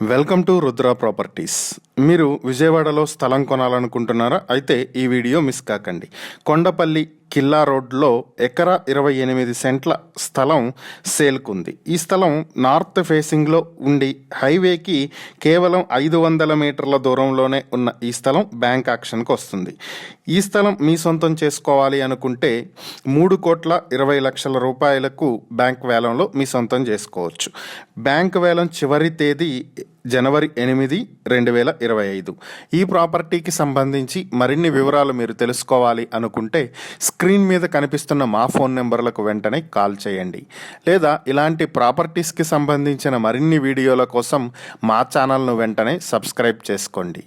Welcome to Rudra properties. మీరు విజయవాడలో స్థలం కొనాలనుకుంటున్నారా? అయితే ఈ వీడియో మిస్ కాకండి. కొండపల్లి కిల్లా రోడ్లో ఎకరా 28 సెంట్ల స్థలం సేల్కుంది. ఈ స్థలం నార్త్ ఫేసింగ్లో ఉండి హైవేకి కేవలం 500 మీటర్ల దూరంలోనే ఉన్న ఈ స్థలం బ్యాంక్ యాక్షన్కి వస్తుంది. ఈ స్థలం మీ సొంతం చేసుకోవాలి అనుకుంటే 3,20,00,000 రూపాయలకు బ్యాంక్ వేలంలో మీ సొంతం చేసుకోవచ్చు. బ్యాంక్ వేలం చివరి తేదీ జనవరి 8, 2025. ఈ ప్రాపర్టీకి సంబంధించి మరిన్ని వివరాలు మీరు తెలుసుకోవాలి అనుకుంటే స్క్రీన్ మీద కనిపిస్తున్న మా ఫోన్ నెంబర్లకు వెంటనే కాల్ చేయండి. లేదా ఇలాంటి ప్రాపర్టీస్కి సంబంధించిన మరిన్ని వీడియోల కోసం మా ఛానల్ను వెంటనే సబ్స్క్రైబ్ చేసుకోండి.